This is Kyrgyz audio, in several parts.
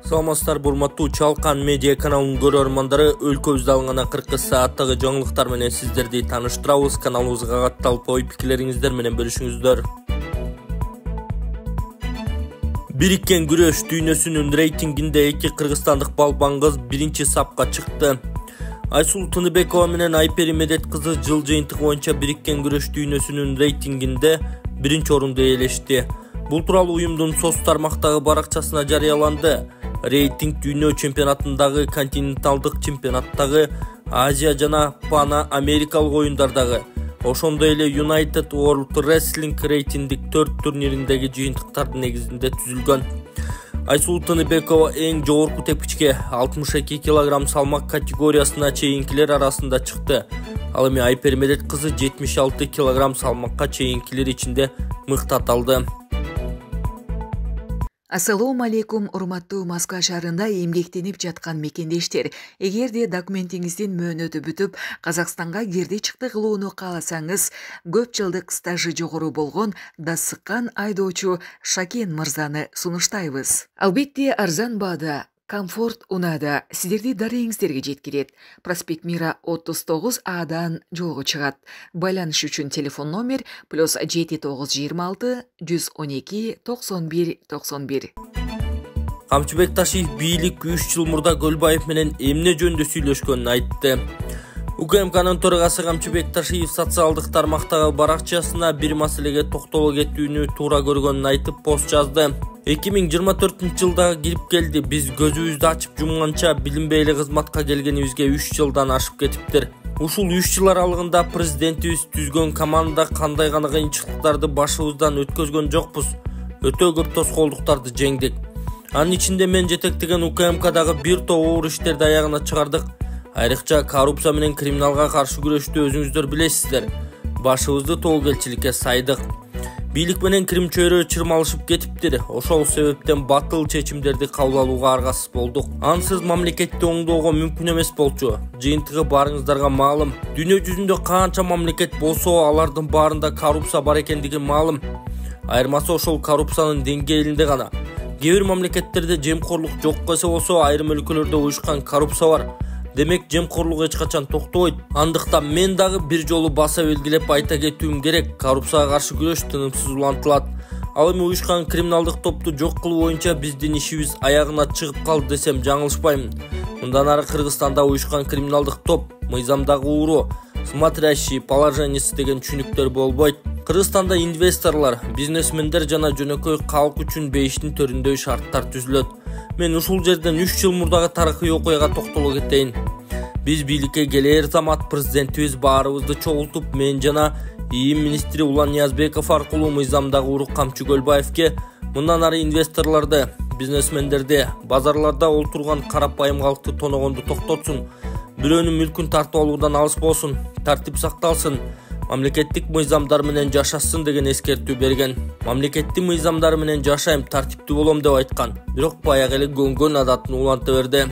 Саламатсыздар, урматтуу Чалкан медиа каналынын көрөрмандары, өлкөбүздө алынган 40 сааттагы жаңылыктар менен сиздерди тааныштырабыз. Каналыбызга катталып, ой пикирлериңиздер менен бөлүшүңүздөр. Бириккен күрөш дүйнөсүнүн рейтингинде 2 кыргызстандык балбан кыз 1-сапка чыкты. Айсул Тыныбекова менен Айпери Медет кызы жыл жыйынтыгы боюнча бириккен күрөш дүйнөсүнүн рейтингинде 1-орунду ээлешти. Бул тууралуу уюмдун соц тармактагы баракчасына жарыяланды. Рейтинг дүйнө чемпионатындагы, континенталдык чемпионаттагы, Азия жана Пана Америкалык оюндардагы, ошондой эле United World Wrestling рейтингдик 4 турнириндеги жыйынтыктардын негизинде түзүлгөн. Айсул Тыныбекова эң жогорку тепкичке 62 кг салмак категориясына чейинкилер арасында чыкты. Ал эми Айпери Медет кызы 76 кг салмакка чейинкилер ичинде мыкты аталды. Ассалому алейкум, урматтуу Москва шаарында эмгектенип жаткан мекендештер. Эгерде документиңиздин мөөнөтү бүтүп, Казакстанга кирди чыкты кылууну кааласаңыз, көп жылдык стажы жогору болгон Дасыккан айдоочу Шакен мырзаны сунуштайбыз. Албетте арзан баада, комфорт унаада сиздерди дарегиңиздерге жеткирет. Проспект Мира 39 Адан жолго чыгат. Байланыш үчүн телефон номер +7926 112 91 91. Камчыбек Ташиев бийлик 3 жыл мурда Көлбаев менен эмне жөнүндө сүйлөшкөнүн айтты. УКМКнын төрагасы Камчыбек Ташиев социалдык тармактагы баракчасына бир маселеге токтоло кетүүнү туура көргөнүн айтып пост жазды. 2024-жылда кирип келди. Биз көзүбүздү ачып жумганча билинбей эле кызматка келгенибизге 3 жылдан ашып кетиптир. Ушул 3 жыл аралыгында президентибиз түзгөн команда кандай гана кыйынчылыктарды башыбыздан өткөзгөн жокпуз. Өтө көп тоскоолдуктарды жеңдик. Анын ичинде мен жетектеген УКМКдагы бир топ оор иштерди аягына чыгардык. Айрыкча коррупция менен криминалга каршы күрөштү өзүңүздөр билесиздер. Башыбызды тобокелчиликке сайдык. Бийлик менен Крим чөйрө чырмалышып кетиптир. Ошол себептен батыл чечимдерди кабыл алууга аргасыз болдук. Ансыз мамлекетти оңдоого мүмкүн эмес болчу. Жыйынтыгы барыңыздарга маалым. Дүйнө жүзүндө канча мамлекет болсо, алардын баарында коррупция бар экендиги маалым. Айырмасы ошол коррупциянын деңгээлинде гана. Кээ бир мамлекеттерде жемкорлук жок эсе болсо, айрым өлкөлөрдө уюшкан коррупция бар. Демек жемкорлук эч качан токтобойт. Андыктан мен дагы бир жолу баса белгилеп айта кетүүм керек. Коррупцияга каршы күрөш тынымсыз улантылат. Ал эми уюшкан криминалдык топту жок кылуу боюнча биздин ишибиз аягына чыгып калды десем жаңылышпаймын. Мындан ары Кыргызстанда уюшкан криминалдык топ, мыйзамдагы ууру, смотрящий, положенец деген түшүнүктөр болбойт. Кыргызстанда инвесторлор, бизнесмендер жана жөнөкөй калк үчүн бейиштин төрүндөй шарттар түзүлөт. Мен ушул жерден 3 жыл мурдагы тарыхый окуяга токтоло кетейин. Биз бийликке келер замат президентибиз баарыбызды чогултуп, мен жана ИИМ министри Улан Ниязбеков аркылуу мыйзамдагы урук камчы Көлбаевке мындан ары инвесторлорду, бизнесмендерди, базарларда олтурган карапайым калкты тоногонду токтотсун, бирөөнүн мүлкүн тартып алуудан алыс болсун, тартип сакталсын, мамлекеттик мыйзамдар менен жашасын деген эскертүү берген. Мамлекеттик мыйзамдар менен жашайм, тартиптүү болом деп айткан. Бирок баягы эле көнгөн адатын уланта берди.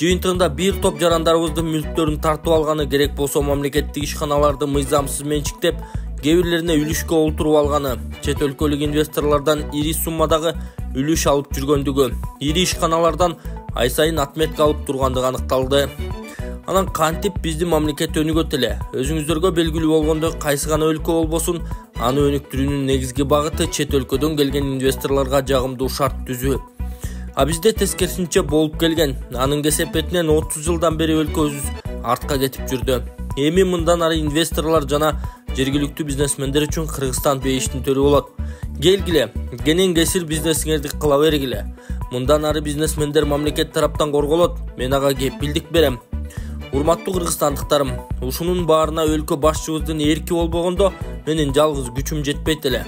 Жыйынтыгында бир топ жарандарыбыздын мүлктөрүн тартып алганы, керек болсо мамлекеттик ишканаларды мыйзамсыз менчиктеп, кээ бирлерине үлүшкө олтуруп алганы, чет өлкөлүк инвесторлордон ири суммадагы үлүш алып жүргөндүгү, ири ишканалардан ай сайын отметка алып тургандыгы аныкталды. Анан кантип биздин мамлекет өнүгөт эле. Өзүңүздөргө белгилүү болгондой, кайсы гана өлкө болбосун, аны өнүктүрүүнүн негизги багыты чет өлкөдөн келген инвесторлорго жагымдуу шарт түзүү. А бизде тескерисинче болуп келген. Анын кесепетинен 30 жылдан бери өлкөбүз артка кетип жүрдү. Эми мындан ары инвесторлор жана жергиликтүү бизнесмендер үчүн Кыргызстан бейиштин төрү болот. Келгиле, кенен кесир бизнесиңерди кыла бергиле. Мындан ары бизнесмендер мамлекет тараптан корголот. Мен ага кепилдик берем. Урматтуу кыргызстандыктарым, ушунун баарына өлкө башчыбыздын эрки болбогондо менин жалгыз күчүм жетпейт эле.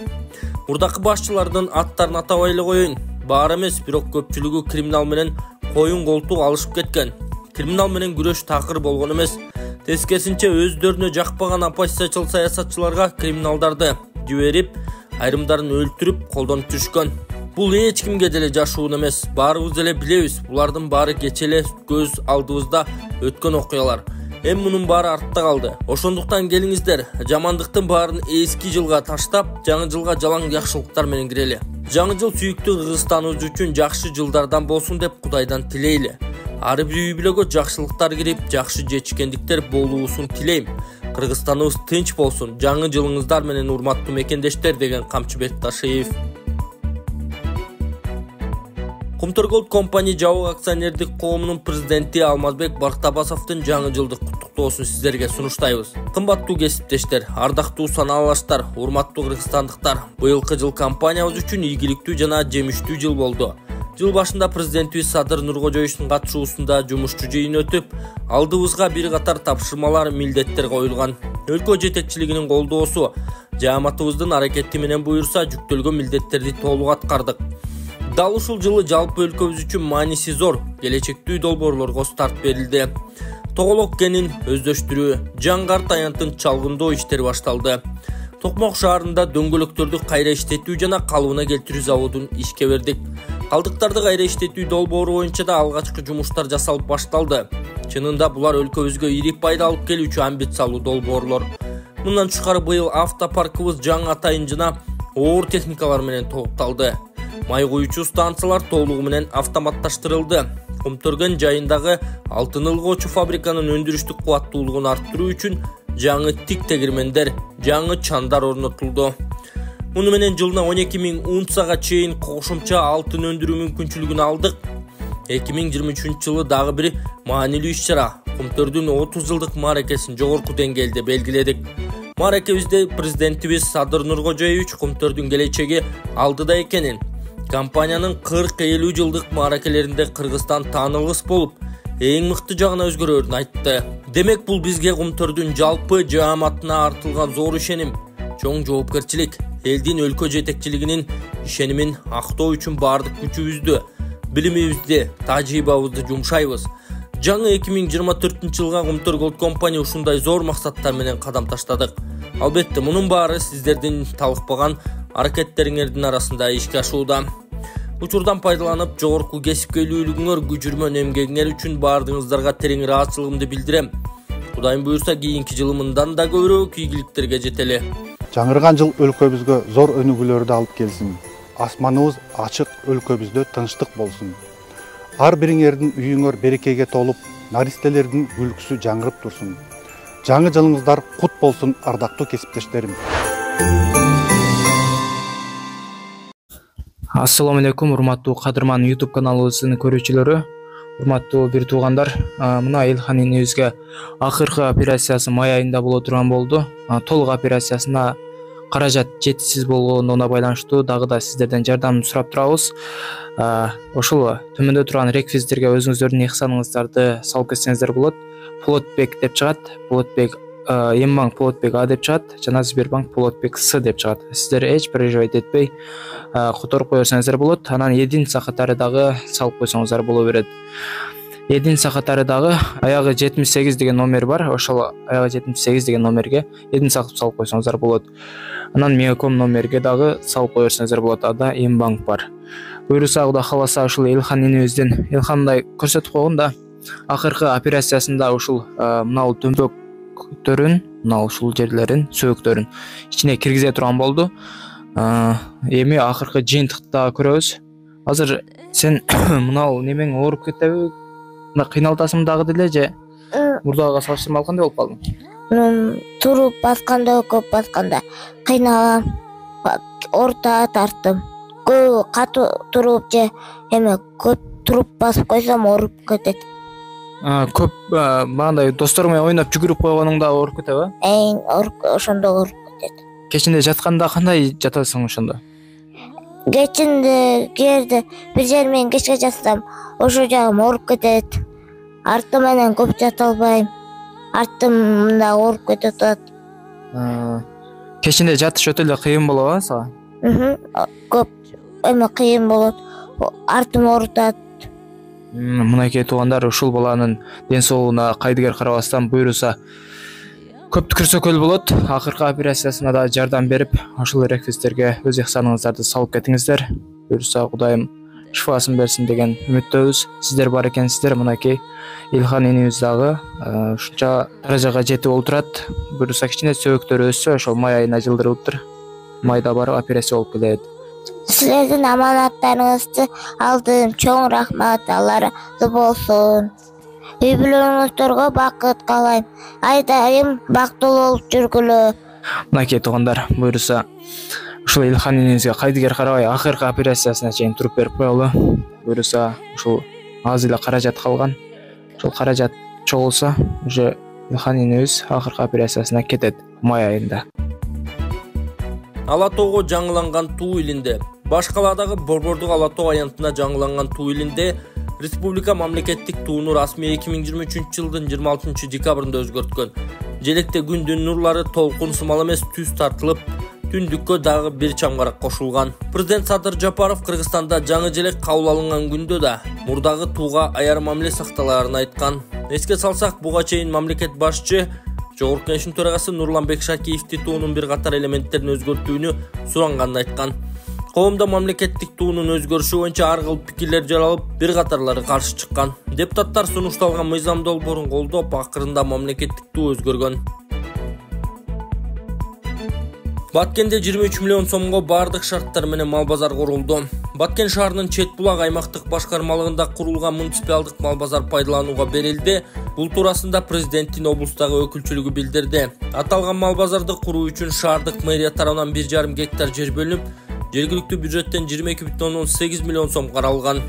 Мурдакы башчылардын аттарын атабай эле коеюн. Баары эмес, бирок көпчүлүгү криминал менен коюн колтук алышып кеткен. Криминал менен күрөш такыр болгон эмес. Тескерисинче өздөрүнө жакпаган оппозициячыл саясатчыларга криминалдарды жиберип, айрымдарын өлтүрүп колдонуп жүрүшкөн. Бул эч кимге деле жашуун эмес. Баарыбыз эле билебиз, булардын баары кече эле көз алдыбызда өткөн окуялар. Эми мунун баары артта калды. Ошондуктан келиңиздер, жамандыктын баарын эски жылга таштап, жаңы жылга жалаң жакшылыктар менен кирели. Жаңы жыл сүйүктүү кыргызстаныбыз үчүн жакшы жылдардан болсун деп Кудайдан тилейли. Ар бир үй бүлөгө жакшылыктар кирип, жакшы жечкендиктер болуусун тилейм. Кыргызстаныбыз тынч болсун. Жаңы жылыңыздар менен урматтуу мекендештер, деген Камчыбек Ташиев. Кумтөргөлд компания жабык акционердик коомунун президенти Алмазбек Бактабасовдун жаңы жылдык куттуктоосун сиздерге сунуштайбыз. Кымбаттуу кесиптештер, ардактуу санаалаштар, урматтуу кыргызстандыктар, быйылкы жыл компаниябыз үчүн ийгиликтүү жана жемиштүү жыл болду. Жыл башында президентибиз Садыр Нуркожоевичтин катышуусунда жумушчу жыйын өтүп, алдыбызга бир катар тапшырмалар, милдеттер коюлган. Өлкө жетекчилигинин колдоосу, жааматыбыздын аракети менен буюрса, жүктөлгөн милдеттерди толук аткардык. Дал ушул жылы жалпы өлкөбүз үчүн мааниси зор, келечектүү долбоорлорго старт берилди. Тоголок кенин өздөштүрүү, жаңгар таянттын чалгындоо иштери башталды. Токмок шаарында дөңгөлөктөрдү кайра иштетүү жана калыбына келтирүү заводун ишке бердик. Калдыктарды кайра иштетүү долбоору боюнча да алгачкы жумуштар жасалып башталды. Чынында булар өлкөбүзгө ири пайда алып келүүчү амбициялуу долбоорлор. Мындан тышкары быйыл автопаркыбыз жаңы атайын жана оор техникалар менен толукталды. Май куючу станциялар толугу менен автоматташтырылды. Кумтөргөн жайындагы алтын ылгоочу фабриканын өндүрүштүк кубаттуулугун арттыруу үчүн жаңы тик тегирмендер, жаңы чандар орнотулду. Муну менен жылына 12.000 унцага чейин кошумча алтын өндүрүү мүмкүнчүлүгүн алдык. 2023 жылы дагы бир маанилүү иш-чара, Кумтөрдүн 30 жылдык мааракесин жогорку деңгээлде белгиледик. Мааракебизде президентибиз Садыр Нуркожоевич Кумтөрдүн келечеги алдыда экенин, компаниянын 40-50 жылдык мааракелеринде Кыргызстан таанылгыс болуп, эң мыкты жагына өзгөрөрүн айтты. Демек бул бизге Кумтөрдүн жалпы жааматына артылган зор ишеним, чоң жоопкерчилик, элдин өлкө жетекчилигинин ишенимин актоо үчүн баардык күчүбүздү, билимибизди, тажрыйбабызды жумшайбыз. Жаңы 2024 жылга Кумтөргөлд компания ушундай зор максаттар менен кадам таштадык. Албетте, мунун баары сиздердин талыкпаган аракеттериңердин арасында ишке ашууда. Учурдан пайдаланып, жогорку кесипкөйлүүлүгүңөр, күчүрмөн эмгегиңер үчүн баардыгыңыздарга терең ыраазычылыгымды билдирем. Кудайым буюрса, кийинки жылы мындан да көбүрөөк ийгиликтерге жетели. Жаңырган жыл өлкөбүзгө зор өнүгүүлөрдү алып келсин. Асманыбыз ачык, өлкөбүздө тынчтык болсун. Ар бириңердин үйүңөр берекеге толуп, наристелердин күлкүсү жаңырып турсун. Жаңы жылыңыздар кут болсун, ардактуу кесиптештерим. Ассаламу алейкум, урматтуу кадырман YouTube каналыбыздын көрүүчүлөрү, урматтуу бир туугандар. Мына Илхан энебизге акыркы операциясы май айында боло турган болду. Толук операциясына каражат жетишсиз болгондугуна байланыштуу дагы да сиздерден жардам сурап турабыз. Ошол төмөндө турган реквизиттерге өзүңүздөрдүн ихсаныңыздарды салып кетсеңиздер болот. Полотбек деп чыгат, Полотбек Ембанк Полотбек А деп чыгат, жана Сбербанк Полотбек С деп чыгат. Сиздер эч переживать этпей которуп кое берсеңиздер болот. Анан единица катары дагы салып койсоңуздар боло берет. Единица катары дагы аягы 78 деген номер бар. Ошол аягы 78 деген номерге единица салып койсоңуздар болот. Анан Мегаком номерге дагы салып кое берсеңиздер болот. Ада Ембанк бар. Буюрса, Кудай кааласа, ушул Илхан энебиздин Илхандай көрсөтүп койгонда акыркы операциясында ушул мына төмпөктөрүн, мына ушул жерлерин, сөөктөрүн ичине киргизе турган болду. Эми акыркы жыйынтыкта көрөбүз. Азыр сен мына немең ооруп кетеби? Кыйналтасың дагы деле же мурдагыга салыштырмалуу кандай болуп калдың? Туруп басканда, көп басканда кыйналам, орта тарттым. Көп катуу туруп же эме көп туруп басып койсом ооруп кетет. Көп мындай достор менен ойноп жүгүрүп койгонуңда ооруп кетеби? Ошондо ооруп кетет. Кечинде жатканда кандай жатасың ошондо? Кечинде кээде бир жер менен кечке жатсам, ошол жагым ооруп кетет. Арты менен көп жата албайм. Артым да ооруп кетип атат. Кечинде жатыш өтө эле кыйын болобу сага? Көп эме кыйын болот. Артым оорутат. Мынакей туугандар, ушул баланын ден соолугуна кайдыгер карабастан буюрса көп түкүрсөкөл болот. Акыркы операциясына да жардам берип, ошол реквизиттерге өз ихсаныңыздарды салып кетиңиздер. Буюрса, Кудайым шифасын берсин деген үмүттөбүз. Сиздер бар экенсиздер, мынакей Илхан энебиз дагы ушунча даражага жетип олтурат. Буюрса кичине сөбөктөрү өссө, ошол май айына жылдырылыптыр. Майда барып операция болуп келет. Силердин аманаттарыңызды алдым. Чоң рахмат, Алла ыраазы болсун. Үй бүлөңүздөргө бакыт каалайм. Айдайым бактылуу болуп жүргүлө. Мынакей туугандар, буюрса ушул Илхан энебизге кайдыгер карабай акыркы операциясына чейин туруп берип коелу. Буюрса ушул аз эле каражат калган. Ушул каражат чогулса, уже Илхан энебиз акыркы операциясына кетет май айында. Ала тоого жаңыланган туу илинде. Баш калаадагы Борбордук Ала тоо аянтына жаңыланган туу илинде республика мамлекеттик тууну расмий 2023 жылдын 26 декабрында өзгөрткөн. Желекте күндүн нурлары толкун сымал эмес түз тартылып, түндүккө дагы бир чамгарак кошулган. Президент Садыр Жапаров Кыргызстанда жаңы желек кабыл алынган күндө да мурдагы тууга аяр мамиле сакталаарын айткан. Эске салсак, буга чейин мамлекет башчы Жогорку Кеңештин төрагасы Нурланбек Шакиевди туунун бир катар элементтерин өзгөртүүнү суранганын айткан. Коомдо мамлекеттик туунун өзгөрүшү боюнча ар кыл пикирлер жаралып, бир катарлары каршы чыккан. Депутаттар сунушталган мыйзам долбоорун колдоп, акырында мамлекеттик туу өзгөргөн. Баткенде 23 миллион сомго бардык шарттар менен мал базар курулду. Баткен шаарынын Чет булак аймактык башкармалыгында курулган муниципалдык мал базар пайдаланууга берилди. Бул туурасында президенттин облустагы өкүлчүлүгү билдирди. Аталган мал базарды куруу үчүн шаардык мэрия тарабынан 1,5 гектар жер бөлүнүп, жергиликтүү бюджеттен 22,8 миллион сом каралган.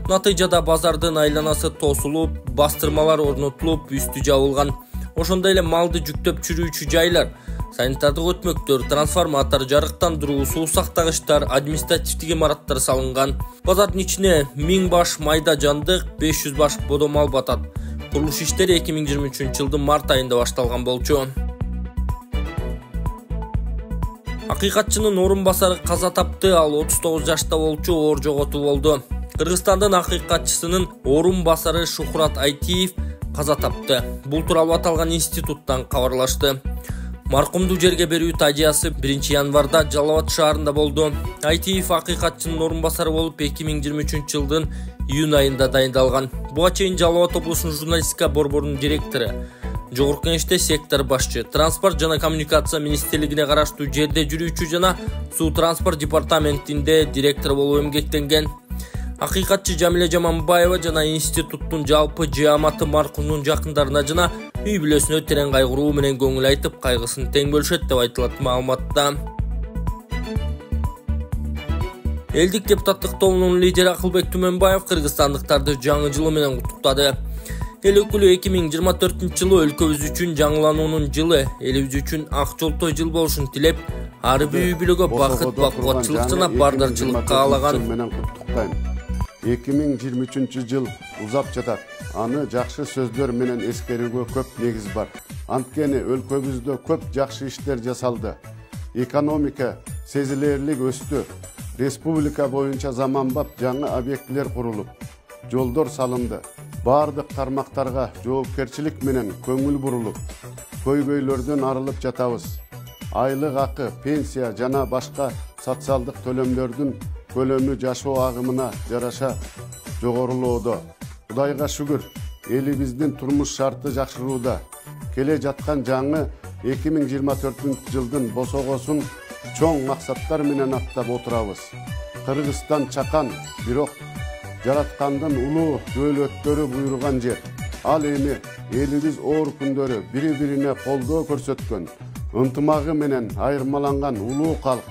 Натыйжада базардын айланасы тосулуп, бастырмалар орнотулуп, үстү жабылган. Ошондой эле малды жүктөп чүрүүчү жайлар, санитардык өтмөктөр, трансформатор, жарыктандыруу, суу сактагычтар, административдик имараттар салынган. Базардын ичине 1000 баш майда жандык, 500 баш бодо мал батат. Курулуш иштери 2023 жылдын март айында башталган болчу. Акыйкатчынын орун басары каза тапты, ал 39 жашта болчу, оор жоготуу болду. Кыргызстандын акыйкатчысынын орун басары Шухрат Айтиев каза тапты. Бул тууралуу аталган институттан кабарлашты. Маркумду жерге берүү тажыясы 1 январда Жалал Абад шаарында болду. Айтиев акыйкатчынын орун басары болуп 2023 жылдын июнь айында дайындалган. Буга чейин Жалал Абад облусунун журналистика борборунун директору, Жогорку Кеңеште сектор башчы, транспорт жана коммуникация министрлигине караштуу жерде жүрүүчү жана суу транспорт департаментинде директор болуп эмгектенген. Акыйкатчы Жамиле Жаманбаева жана институттун жалпы жааматы маркумдун жакындарына жана үй бүлөсүнө терең кайгыруу менен көңүл айтып, кайгысын тең бөлүшөт деп айтылат маалыматта. Элдик депутаттык тобунун лидери Акылбек Түмөнбаев кыргызстандыктарды жаңы жылы менен куттуктады. Эл өкүлү 2024 жылы өлкөбүз үчүн жаңылануунун жылы, элибиз үчүн ак жолтой жыл болушун тилеп, ар бир үй бүлөгө бакыт, бакубатчылык жана баардарчылык каалаган. 2023 жыл узап жатат. Аны жакшы сөздөр менен эскерүүгө көп негиз бар. Анткени өлкөбүздө көп жакшы иштер жасалды. Экономика сезилерлик өстү. Республика боюнча заманбап жаңы объектилер курулуп, жолдор салынды. Бардык тармактарга жоопкерчилик менен көңүл бурулуп, көйгөйлөрдөн арылып жатабыз. Айлык акы, пенсия жана башка социалдык төлөмдөрдүн көлөмү жашоо агымына жараша жогорулоодо. Кудайга шүгүр, элибиздин турмуш шарты жакшырууда. Келе жаткан жаңы 2024 жылдын босогосун чоң максаттар менен аттап отурабыз. Кыргызстан чакан, бирок жараткандын улуу дөөлөттөрү буйруган жер. Ал эми элибиз оор күндөрү бири-бирине колдоо көрсөткөн, ынтымагы менен айырмаланган улуу калк.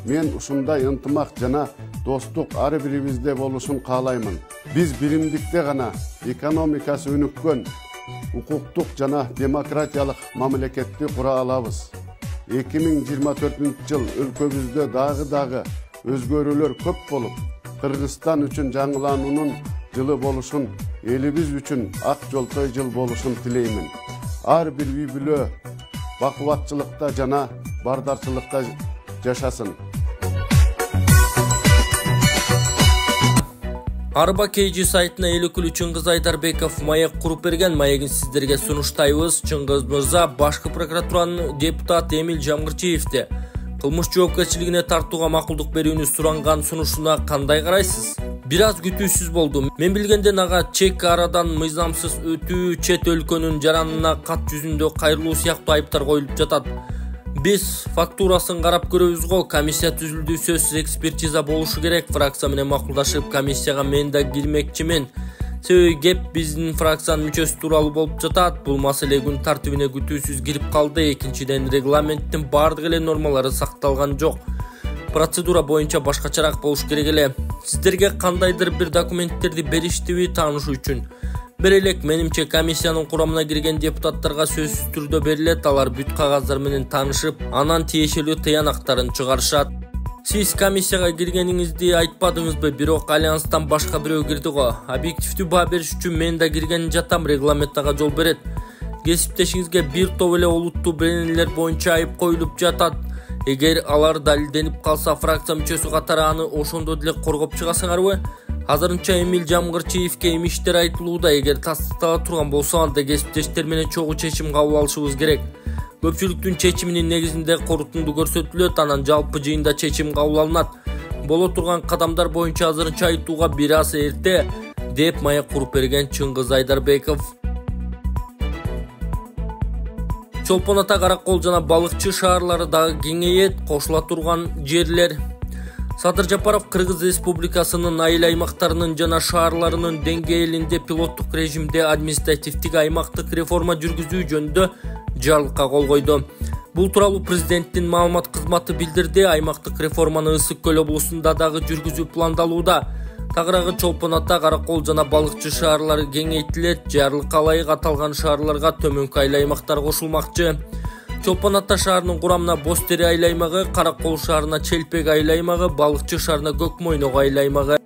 Мен ушундай ынтымак жана достук ар бирибизде болушун каалаймын. Биз биримдикте гана экономикасы өнүккөн, укуктук жана демократиялык мамлекетти кура алабыз. 2024 жыл өлкөбүздө дагы өзгөрүүлөр көп болуп, Кыргызстан үчүн жаңылануунун жылы болушун, элибиз үчүн ак жолтой жыл болушун тилеймин. Ар бир үй бүлө бакубатчылыкта жана баардарчылыкта жашасын. Арба KG сайтына эл өкүлү Чыңгыз Айдарбеков маек куруп берген. Маегин сиздерге сунуштайбыз. Чыңгыз мырза башкы прокуратуранын депутаты Эмил Жамгырчиевди кылмыш жоопкерчилигине тартууга макулдук берүүнү суранган сунушуна кандай карайсыз? бир аз күтүүсүз болду. Мен билгенден ага чек арадан мыйзамсыз өтүү, чет өлкөнүн жаранына кат жүзүндө кайрылуу сыяктуу айыптар коюлуп жатат. Биз фактурасын карап көрөбүз го, комиссия түзүлдү, сөзсүз экспертиза болушу керек. Фракция менен макулдашып, комиссияга мен да кирмекчимин. Себеби кеп биздин фракциянын мүчөсү тууралуу болуп жатат. Бул маселе күн тартибине күтүүсүз кирип калды. Экинчиден, регламенттин бардык эле нормалары сакталган жок. Процедура боюнча башкачараак болуш керек эле. Сиздерге кандайдыр бир документтерди бериштиби таанышуу үчүн? Бере элек, менимче комиссиянын курамына кирген депутаттарга сөзсүз түрдө берилет. Алар бүт кагаздар менен таанышып, анан тиешелүү тыянактарын чыгарышат. Сиз комиссияга киргениңизди айтпадыңызбы, бирок альянстан башка бирөө кирди го. Объективдүү баа бериш үчүн мен да кирген жатам, регламент ага жол берет. Кесиптешиңизге бир топ эле олуттуу беренелер боюнча айып коюлуп жатат. Эгер алар далилденип калса, фракция мүчөсү катары аны ошондо деле коргоп чыгасыңарбы? Азырынча Эмил Жамгырчиевке имиштер айтылууда. Эгер тастыктала турган болсо, анда кесиптештер менен чогуу чечим кабыл алышыбыз керек. Көпчүлүктүн чечиминин негизинде корутунду көрсөтүлөт, анан жалпы жыйында чечим кабыл алынат. Боло турган кадамдар боюнча азырынча айтууга бир аз эрте, деп маек куруп берген Чыңгыз Айдарбеков. Чолпон Ата, Каракол жана Балыкчы шаарлары дагы кеңейет. Кошула турган жерлер. Садыр Жапаров Кыргыз Республикасынын айыл аймактарынын жана шаарларынын деңгээлинде пилоттук режимде административдик аймактык реформа жүргүзүү жөнүндө жарлыкка кол койду. Бул тууралуу президенттин маалымат кызматы билдирди. Аймактык реформаны Ысык көл облусунда дагы жүргүзүү пландалууда. Тагыраагы Чолпон Ата, Каракол жана Балыкчы шаарлары кеңейтилет. Жарлыкка ылайык аталган шаарларга төмөнкү айыл аймактар кошулмакчы. Чолпон Ата шаарынын курамына Бостери айыл аймагы, Каракол шаарына Челпек айыл аймагы, Балыкчы шаарына Көк Мойнок айыл аймагы.